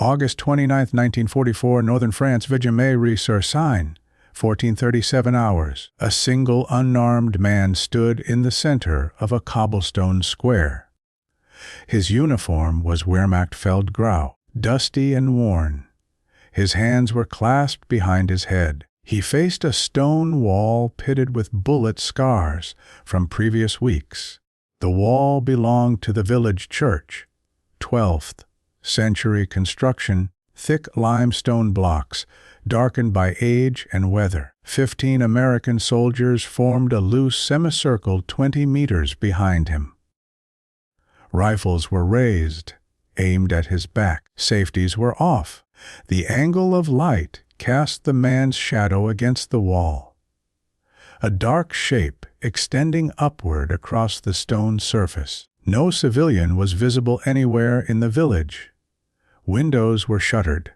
August 29, 1944, Northern France, Méry-sur-Seine, 1437 hours. A single unarmed man stood in the center of a cobblestone square. His uniform was Wehrmacht Feldgrau, dusty and worn. His hands were clasped behind his head. He faced a stone wall pitted with bullet scars from previous weeks. The wall belonged to the village church, 12th century construction, thick limestone blocks, darkened by age and weather. 15 American soldiers formed a loose semicircle 20 meters behind him. Rifles were raised, aimed at his back. Safeties were off. The angle of light cast the man's shadow against the wall. A dark shape extending upward across the stone surface. No civilian was visible anywhere in the village. Windows were shuttered.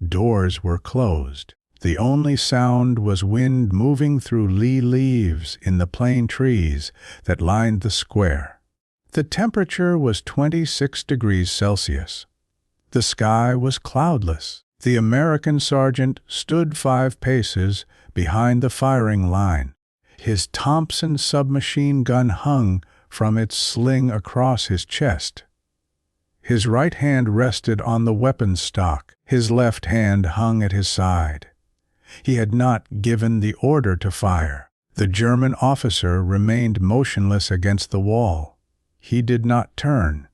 Doors were closed. The only sound was wind moving through leaves in the plane trees that lined the square. The temperature was 26 degrees Celsius. The sky was cloudless. The American sergeant stood 5 paces behind the firing line. His Thompson submachine gun hung from its sling across his chest. His right hand rested on the weapon stock. His left hand hung at his side. He had not given the order to fire. The German officer remained motionless against the wall. He did not turn.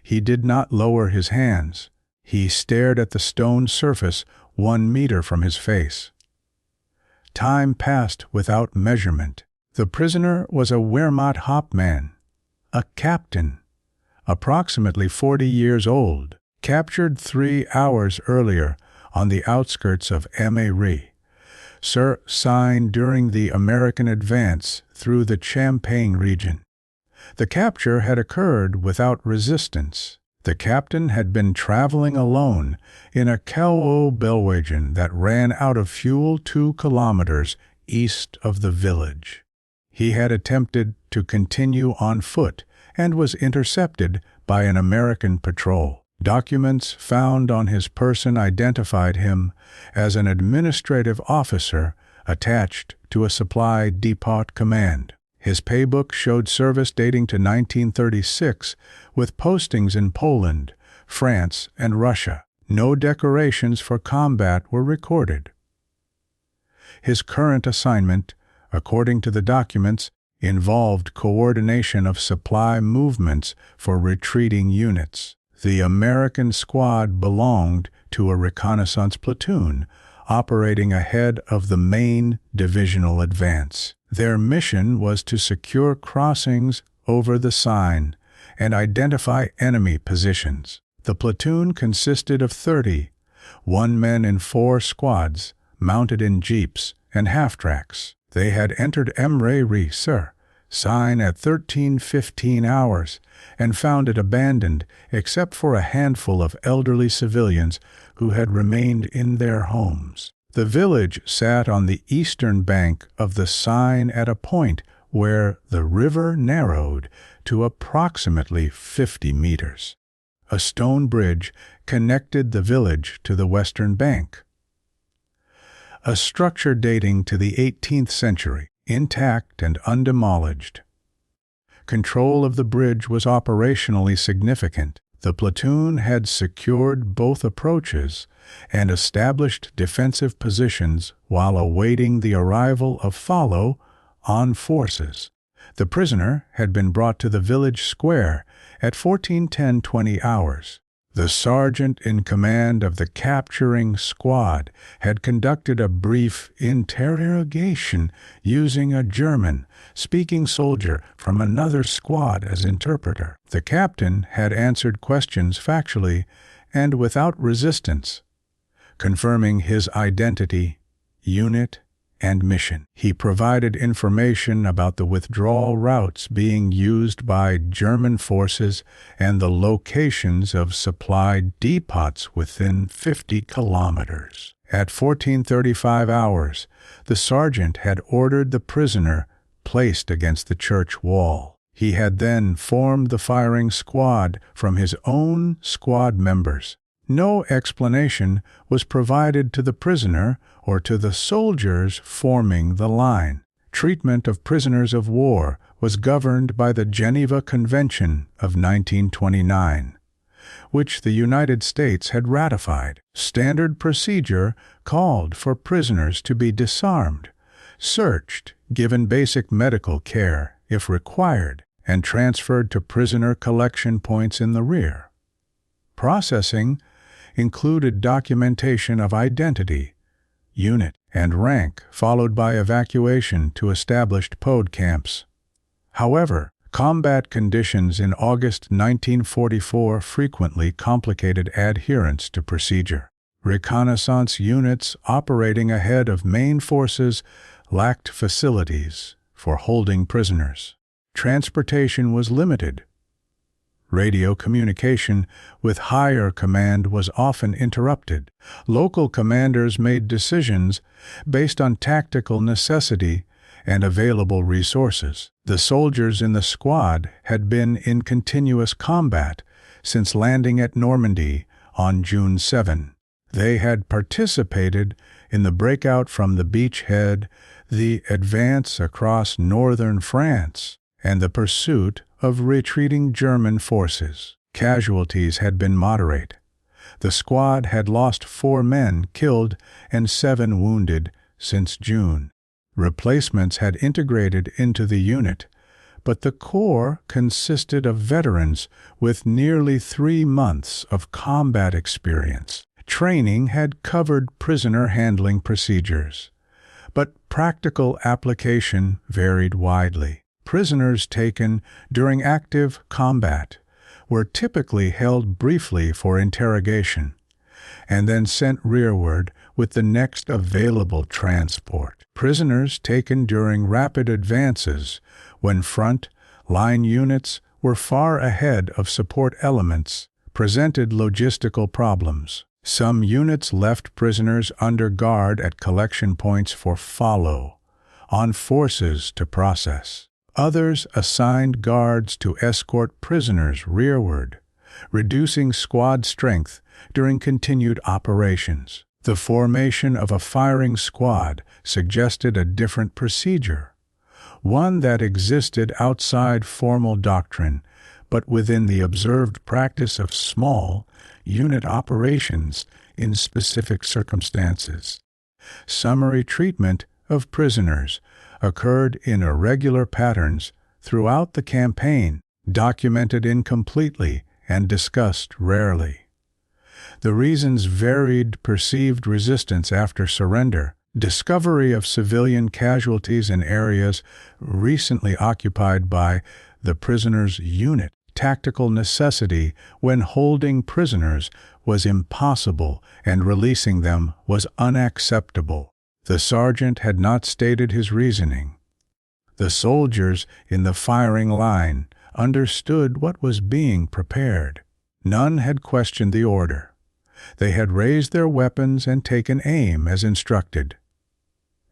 He did not lower his hands. He stared at the stone surface 1 meter from his face. Time passed without measurement. The prisoner was a Wehrmacht Hauptmann, a captain, approximately 40 years old, captured 3 hours earlier on the outskirts of Méry-sur-Seine during the American advance through the Champagne region. The capture had occurred without resistance. The captain had been traveling alone in a Belwagen that ran out of fuel 2 kilometers east of the village. He had attempted to continue on foot and was intercepted by an American patrol. Documents found on his person identified him as an administrative officer attached to a supply depot command. His paybook showed service dating to 1936 with postings in Poland, France, and Russia. No decorations for combat were recorded. His current assignment, according to the documents, involved coordination of supply movements for retreating units. The American squad belonged to a reconnaissance platoon operating ahead of the main divisional advance. Their mission was to secure crossings over the Seine and identify enemy positions. The platoon consisted of 31 men in 4 squads, mounted in jeeps and half-tracks. They had entered Méry-sur-Seine at 13:15 hours and found it abandoned except for a handful of elderly civilians who had remained in their homes. The village sat on the eastern bank of the Seine at a point where the river narrowed to approximately 50 meters. A stone bridge connected the village to the western bank. A structure dating to the 18th century, intact and undemolished. Control of the bridge was operationally significant. The platoon had secured both approaches and established defensive positions while awaiting the arrival of follow-on forces. The prisoner had been brought to the village square at 14:10 hours. The sergeant in command of the capturing squad had conducted a brief interrogation using a German-speaking soldier from another squad as interpreter. The captain had answered questions factually and without resistance, confirming his identity, unit, and mission. He provided information about the withdrawal routes being used by German forces and the locations of supply depots within 50 kilometers. At 14:35 hours, the sergeant had ordered the prisoner placed against the church wall. He had then formed the firing squad from his own squad members. No explanation was provided to the prisoner or to the soldiers forming the line. Treatment of prisoners of war was governed by the Geneva Convention of 1929, which the United States had ratified. Standard procedure called for prisoners to be disarmed, searched, given basic medical care if required, and transferred to prisoner collection points in the rear. Processing included documentation of identity, unit, and rank, followed by evacuation to established POD camps. However, combat conditions in August 1944 frequently complicated adherence to procedure. Reconnaissance units operating ahead of main forces lacked facilities for holding prisoners. Transportation was limited. Radio communication with higher command was often interrupted. Local commanders made decisions based on tactical necessity and available resources. The soldiers in the squad had been in continuous combat since landing at Normandy on June 7. They had participated in the breakout from the beachhead, the advance across northern France, and the pursuit of retreating German forces. Casualties had been moderate. The squad had lost 4 men killed and 7 wounded since June. Replacements had integrated into the unit, but the corps consisted of veterans with nearly 3 months of combat experience. Training had covered prisoner handling procedures, but practical application varied widely. Prisoners taken during active combat were typically held briefly for interrogation and then sent rearward with the next available transport. Prisoners taken during rapid advances, when front line units were far ahead of support elements, presented logistical problems. Some units left prisoners under guard at collection points for follow-on forces to process. Others assigned guards to escort prisoners rearward, reducing squad strength during continued operations. The formation of a firing squad suggested a different procedure, one that existed outside formal doctrine but within the observed practice of small unit operations in specific circumstances. Summary treatment of prisoners occurred in irregular patterns throughout the campaign, documented incompletely and discussed rarely. The reasons varied: perceived resistance after surrender, discovery of civilian casualties in areas recently occupied by the prisoners' unit, tactical necessity when holding prisoners was impossible and releasing them was unacceptable. The sergeant had not stated his reasoning. The soldiers in the firing line understood what was being prepared. None had questioned the order. They had raised their weapons and taken aim as instructed.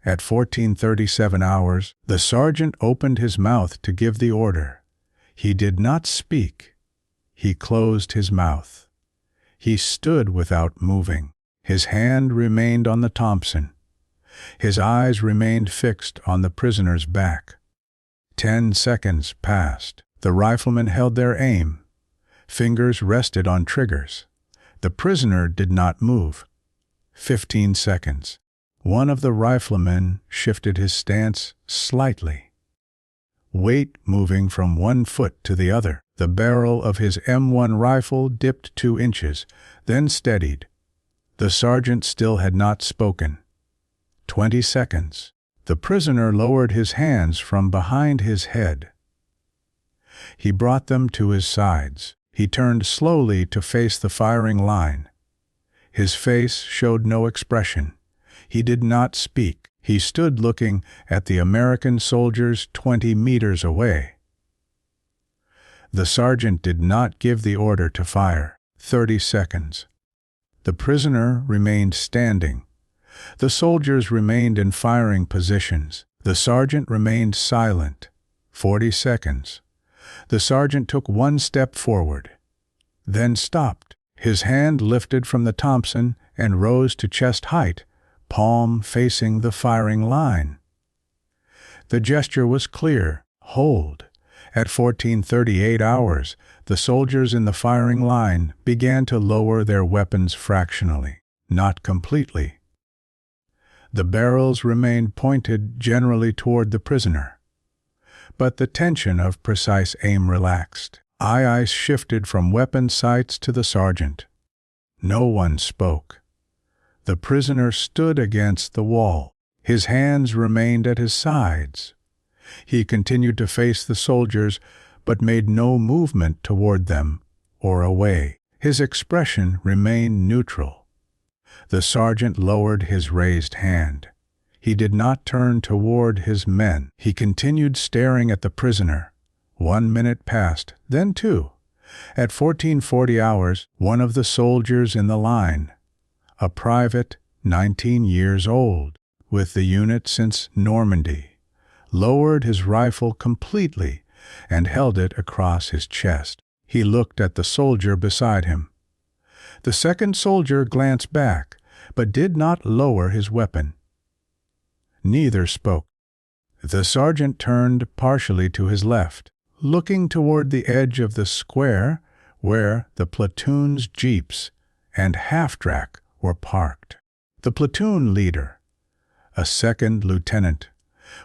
At 14:37 hours, the sergeant opened his mouth to give the order. He did not speak. He closed his mouth. He stood without moving. His hand remained on the Thompson. His eyes remained fixed on the prisoner's back. 10 seconds passed. The riflemen held their aim. Fingers rested on triggers. The prisoner did not move. 15 seconds. One of the riflemen shifted his stance slightly. Weight moving from one foot to the other. The barrel of his M1 rifle dipped 2 inches, then steadied. The sergeant still had not spoken. 20 seconds. The prisoner lowered his hands from behind his head. He brought them to his sides. He turned slowly to face the firing line. His face showed no expression. He did not speak. He stood looking at the American soldiers 20 meters away. The sergeant did not give the order to fire. 30 seconds. The prisoner remained standing. The soldiers remained in firing positions. The sergeant remained silent. 40 seconds. The sergeant took 1 step forward, then stopped. His hand lifted from the Thompson and rose to chest height, palm facing the firing line. The gesture was clear. Hold. At 14:38 hours, the soldiers in the firing line began to lower their weapons fractionally, not completely. The barrels remained pointed generally toward the prisoner. But the tension of precise aim relaxed. Eyes shifted from weapon sights to the sergeant. No one spoke. The prisoner stood against the wall. His hands remained at his sides. He continued to face the soldiers, but made no movement toward them or away. His expression remained neutral. The sergeant lowered his raised hand. He did not turn toward his men. He continued staring at the prisoner. 1 minute passed, then 2. At 14:40 hours, one of the soldiers in the line, a private 19 years old, with the unit since Normandy, lowered his rifle completely and held it across his chest. He looked at the soldier beside him. The second soldier glanced back, but did not lower his weapon. Neither spoke. The sergeant turned partially to his left, looking toward the edge of the square where the platoon's jeeps and half-track were parked. The platoon leader, a second lieutenant,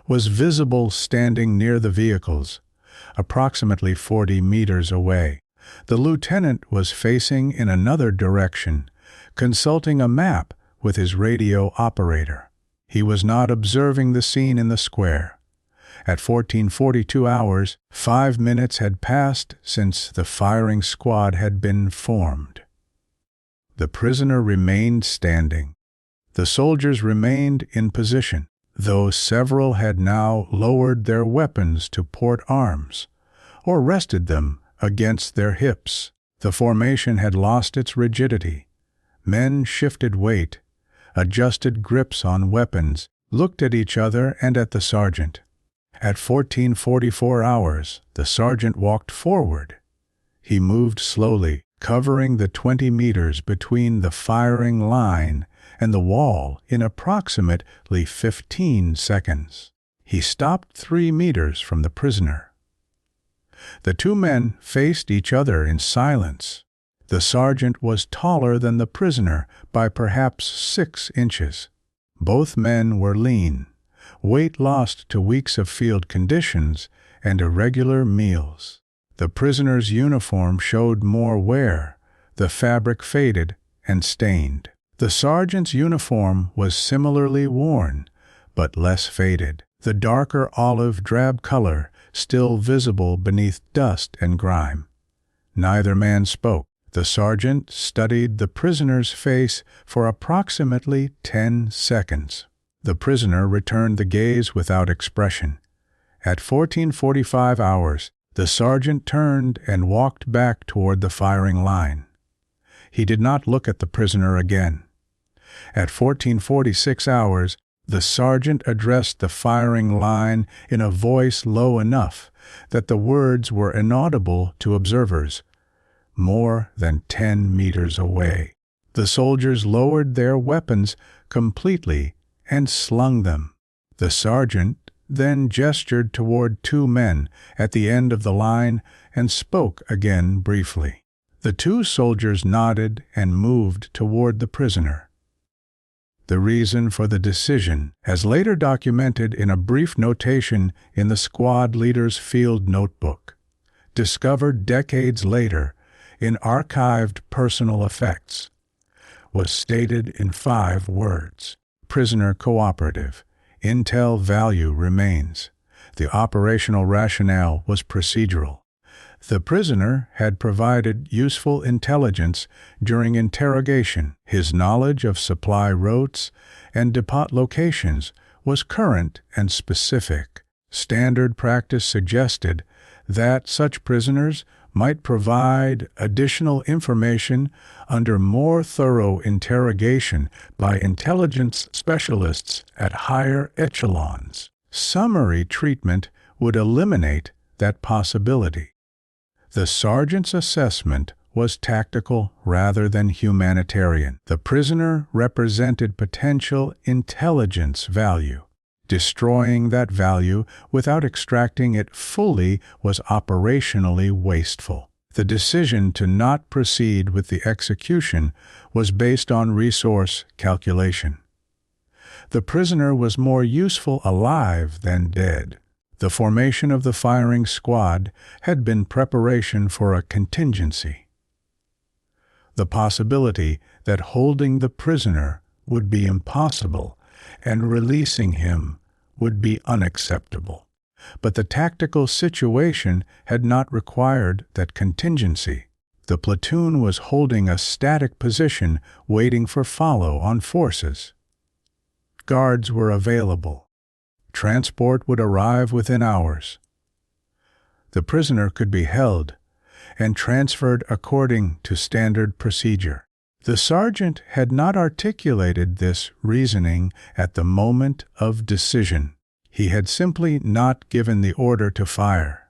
was visible standing near the vehicles, approximately 40 meters away. The lieutenant was facing in another direction, consulting a map with his radio operator. He was not observing the scene in the square. At 14:42 hours, 5 minutes had passed since the firing squad had been formed. The prisoner remained standing. The soldiers remained in position, though several had now lowered their weapons to port arms, or rested them against their hips. The formation had lost its rigidity. Men shifted weight, adjusted grips on weapons, looked at each other and at the sergeant. At 14:44 hours, the sergeant walked forward. He moved slowly, covering the 20 meters between the firing line and the wall in approximately 15 seconds. He stopped 3 meters from the prisoner. The two men faced each other in silence. The sergeant was taller than the prisoner by perhaps 6 inches. Both men were lean, weight lost to weeks of field conditions and irregular meals. The prisoner's uniform showed more wear, the fabric faded and stained. The sergeant's uniform was similarly worn, but less faded, the darker olive-drab color still visible beneath dust and grime. Neither man spoke. The sergeant studied the prisoner's face for approximately 10 seconds. The prisoner returned the gaze without expression. At 14:45 hours, the sergeant turned and walked back toward the firing line. He did not look at the prisoner again. At 14:46 hours, the sergeant addressed the firing line in a voice low enough that the words were inaudible to observers, more than 10 meters away. The soldiers lowered their weapons completely and slung them. The sergeant then gestured toward 2 men at the end of the line and spoke again briefly. The 2 soldiers nodded and moved toward the prisoner. The reason for the decision, as later documented in a brief notation in the squad leader's field notebook, discovered decades later in archived personal effects, was stated in 5 words. Prisoner cooperative. Intel value remains. The operational rationale was procedural. The prisoner had provided useful intelligence during interrogation. His knowledge of supply routes and depot locations was current and specific. Standard practice suggested that such prisoners might provide additional information under more thorough interrogation by intelligence specialists at higher echelons. Summary treatment would eliminate that possibility. The sergeant's assessment was tactical rather than humanitarian. The prisoner represented potential intelligence value. Destroying that value without extracting it fully was operationally wasteful. The decision to not proceed with the execution was based on resource calculation. The prisoner was more useful alive than dead. The formation of the firing squad had been preparation for a contingency. The possibility that holding the prisoner would be impossible and releasing him would be unacceptable. But the tactical situation had not required that contingency. The platoon was holding a static position waiting for follow-on forces. Guards were available. Transport would arrive within hours. The prisoner could be held and transferred according to standard procedure. The sergeant had not articulated this reasoning at the moment of decision. He had simply not given the order to fire.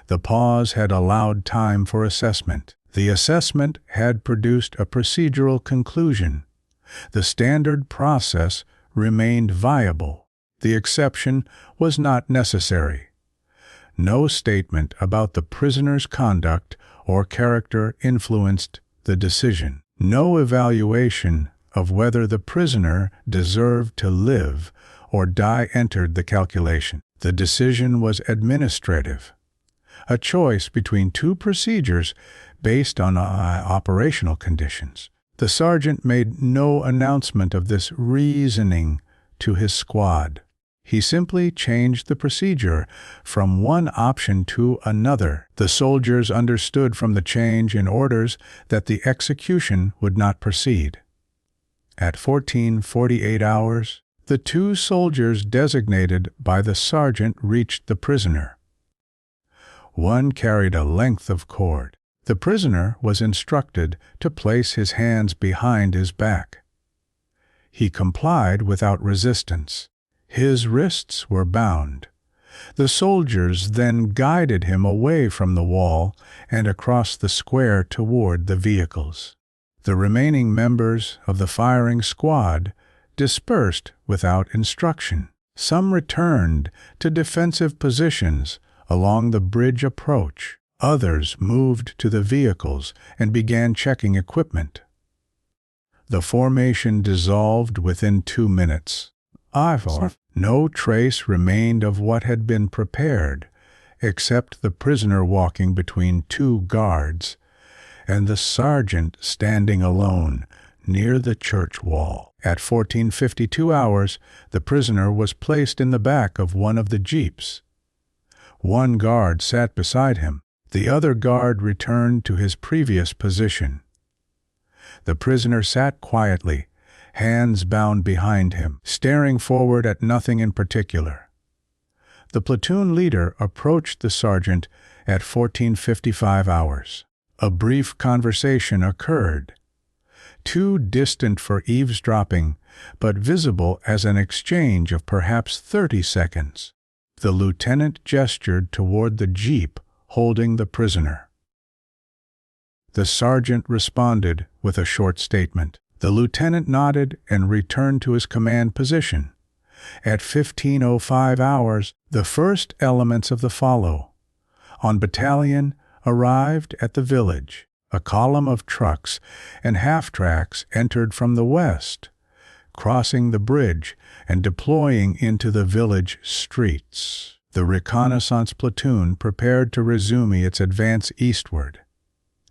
The pause had allowed time for assessment. The assessment had produced a procedural conclusion. The standard process remained viable. The exception was not necessary. No statement about the prisoner's conduct or character influenced the decision. No evaluation of whether the prisoner deserved to live or die entered the calculation. The decision was administrative, a choice between two procedures based on operational conditions. The sergeant made no announcement of this reasoning to his squad. He simply changed the procedure from one option to another. The soldiers understood from the change in orders that the execution would not proceed. At 14:48 hours, the two soldiers designated by the sergeant reached the prisoner. One carried a length of cord. The prisoner was instructed to place his hands behind his back. He complied without resistance. His wrists were bound. The soldiers then guided him away from the wall and across the square toward the vehicles. The remaining members of the firing squad dispersed without instruction. Some returned to defensive positions along the bridge approach. Others moved to the vehicles and began checking equipment. The formation dissolved within 2 minutes. No trace remained of what had been prepared, except the prisoner walking between two guards and the sergeant standing alone near the church wall. At 14:52 hours, the prisoner was placed in the back of one of the jeeps. One guard sat beside him. The other guard returned to his previous position. The prisoner sat quietly, hands bound behind him, staring forward at nothing in particular. The platoon leader approached the sergeant at 14:55 hours. A brief conversation occurred, too distant for eavesdropping, but visible as an exchange of perhaps 30 seconds. The lieutenant gestured toward the jeep holding the prisoner. The sergeant responded with a short statement. The lieutenant nodded and returned to his command position. At 15:05 hours, the first elements of the follow-on battalion arrived at the village. A column of trucks and half-tracks entered from the west, crossing the bridge and deploying into the village streets. The reconnaissance platoon prepared to resume its advance eastward.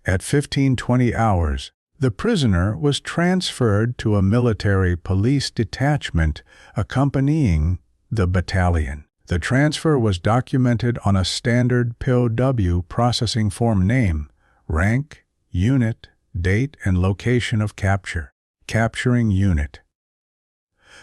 At 15:20 hours, the prisoner was transferred to a military police detachment accompanying the battalion. The transfer was documented on a standard POW processing form: name, rank, unit, date, and location of capture. Capturing unit.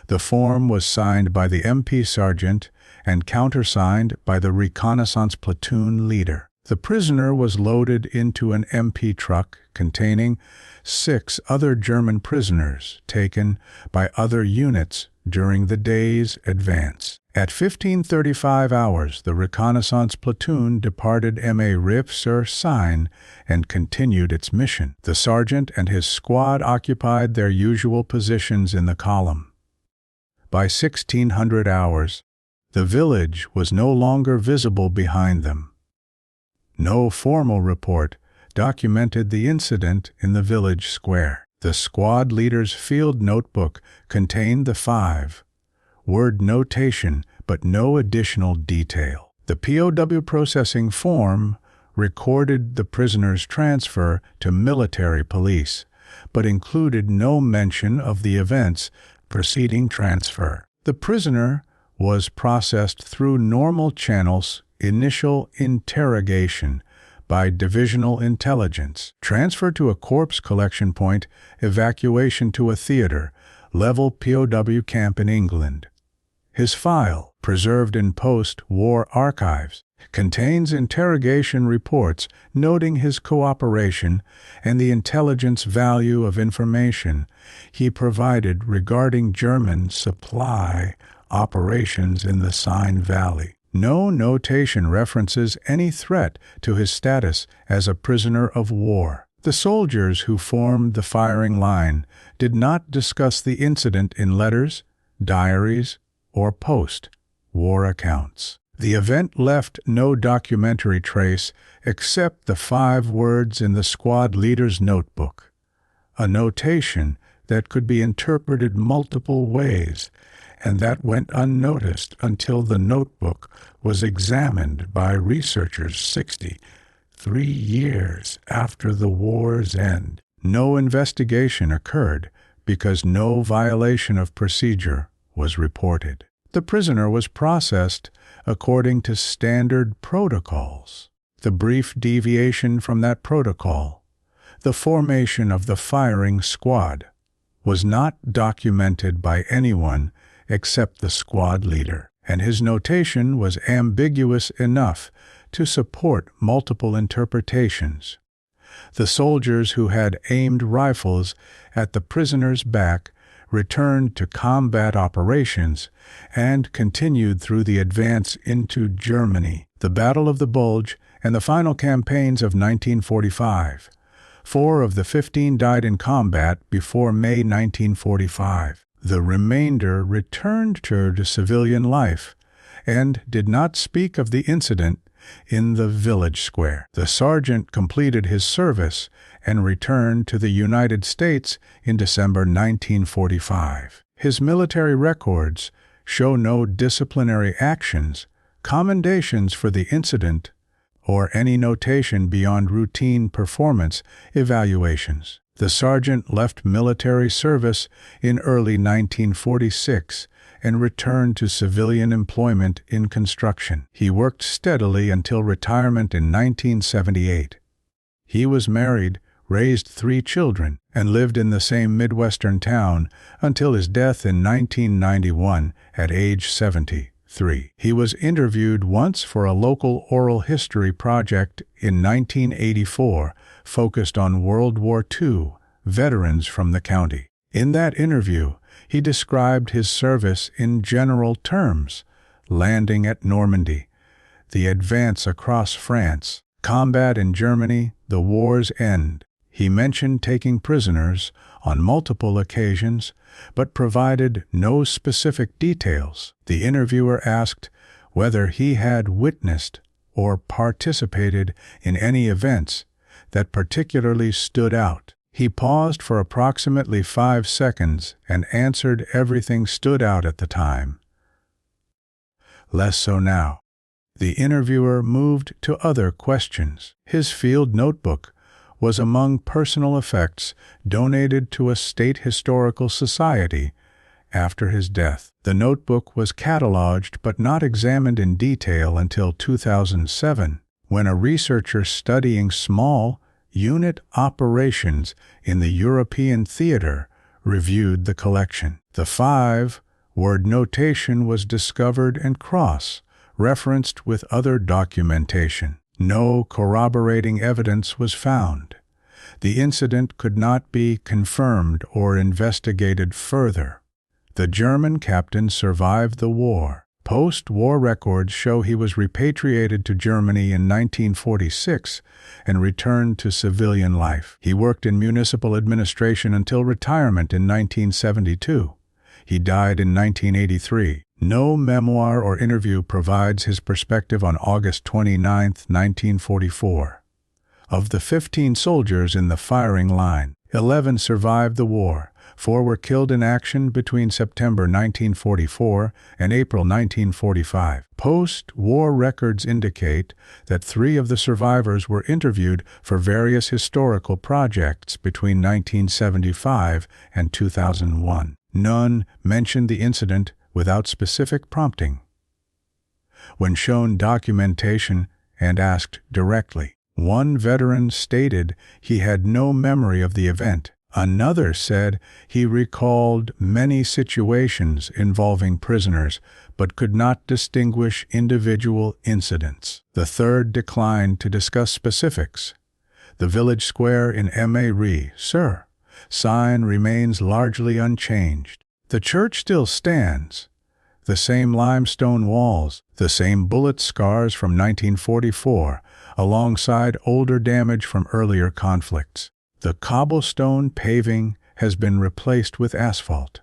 The form was signed by the MP sergeant and countersigned by the reconnaissance platoon leader. The prisoner was loaded into an MP truck containing 6 other German prisoners taken by other units during the day's advance. At 15:35 hours, the reconnaissance platoon departed Méry-sur-Seine and continued its mission. The sergeant and his squad occupied their usual positions in the column. By 1600 hours, the village was no longer visible behind them. No formal report documented the incident in the village square. The squad leader's field notebook contained the 5-word notation, but no additional detail. The POW processing form recorded the prisoner's transfer to military police, but included no mention of the events preceding transfer. The prisoner was processed through normal channels: initial interrogation by divisional intelligence, transfer to a corpse collection point, evacuation to a theater, level POW camp in England. His file, preserved in post-war archives, contains interrogation reports noting his cooperation and the intelligence value of information he provided regarding German supply operations in the Seine Valley. No notation references any threat to his status as a prisoner of war. The soldiers who formed the firing line did not discuss the incident in letters, diaries, or post-war accounts. The event left no documentary trace except the 5 words in the squad leader's notebook, a notation that could be interpreted multiple ways and that went unnoticed until the notebook was examined by researchers 63 years after the war's end. No investigation occurred because no violation of procedure was reported. The prisoner was processed according to standard protocols. The brief deviation from that protocol, the formation of the firing squad, was not documented by anyone except the squad leader, and his notation was ambiguous enough to support multiple interpretations. The soldiers who had aimed rifles at the prisoner's back returned to combat operations and continued through the advance into Germany, the Battle of the Bulge, and the final campaigns of 1945. 4 of the 15 died in combat before May 1945. The remainder returned to civilian life and did not speak of the incident in the village square. The sergeant completed his service and returned to the United States in December 1945. His military records show no disciplinary actions, commendations for the incident, or any notation beyond routine performance evaluations. The sergeant left military service in early 1946 and returned to civilian employment in construction. He worked steadily until retirement in 1978. He was married, raised 3 children, and lived in the same Midwestern town until his death in 1991 at age 73. He was interviewed once for a local oral history project in 1984 focused on World War II veterans from the county. In that interview, he described his service in general terms: landing at Normandy, the advance across France, combat in Germany, the war's end. He mentioned taking prisoners on multiple occasions, but provided no specific details. The interviewer asked whether he had witnessed or participated in any events that particularly stood out. He paused for approximately 5 seconds and answered everything stood out at the time. Less so now. The interviewer moved to other questions. His field notebook was among personal effects donated to a state historical society after his death. The notebook was cataloged but not examined in detail until 2007, when a researcher studying small unit operations in the European theater reviewed the collection. The 5-word notation was discovered and cross-referenced with other documentation. No corroborating evidence was found. The incident could not be confirmed or investigated further. The German captain survived the war, Post-war records show he was repatriated to Germany in 1946 and returned to civilian life. He worked in municipal administration until retirement in 1972. He died in 1983. No memoir or interview provides his perspective on August 29, 1944. Of the 15 soldiers in the firing line, 11 survived the war. 4 were killed in action between September 1944 and April 1945. Post-war records indicate that 3 of the survivors were interviewed for various historical projects between 1975 and 2001. None mentioned the incident without specific prompting. When shown documentation and asked directly, one veteran stated he had no memory of the event. Another said he recalled many situations involving prisoners, but could not distinguish individual incidents. The third declined to discuss specifics. The village square in Méry-sur-Seine remains largely unchanged. The church still stands. The same limestone walls, the same bullet scars from 1944, alongside older damage from earlier conflicts. The cobblestone paving has been replaced with asphalt.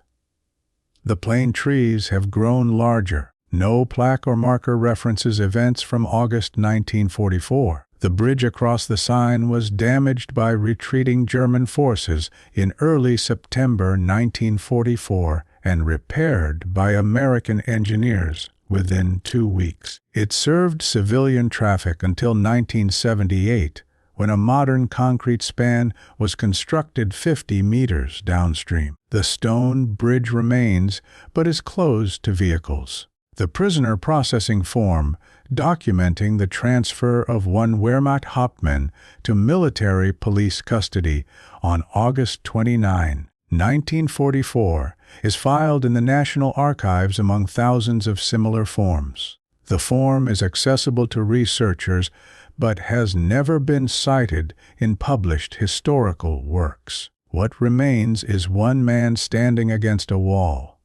The plane trees have grown larger. No plaque or marker references events from August 1944. The bridge across the Seine was damaged by retreating German forces in early September 1944 and repaired by American engineers within 2 weeks. It served civilian traffic until 1978, when a modern concrete span was constructed 50 meters downstream. The stone bridge remains, but is closed to vehicles. The prisoner processing form, documenting the transfer of one Wehrmacht Hauptmann to military police custody on August 29, 1944, is filed in the National Archives among thousands of similar forms. The form is accessible to researchers, but has never been cited in published historical works. What remains is one man standing against a wall,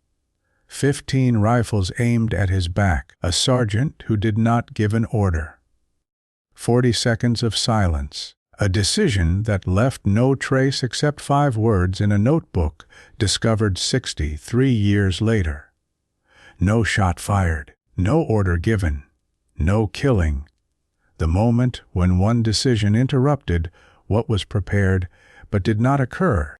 15 rifles aimed at his back, a sergeant who did not give an order. 40 seconds of silence, a decision that left no trace except 5 words in a notebook discovered 63 years later. No shot fired, no order given, no killing. The moment when one decision interrupted what was prepared but did not occur.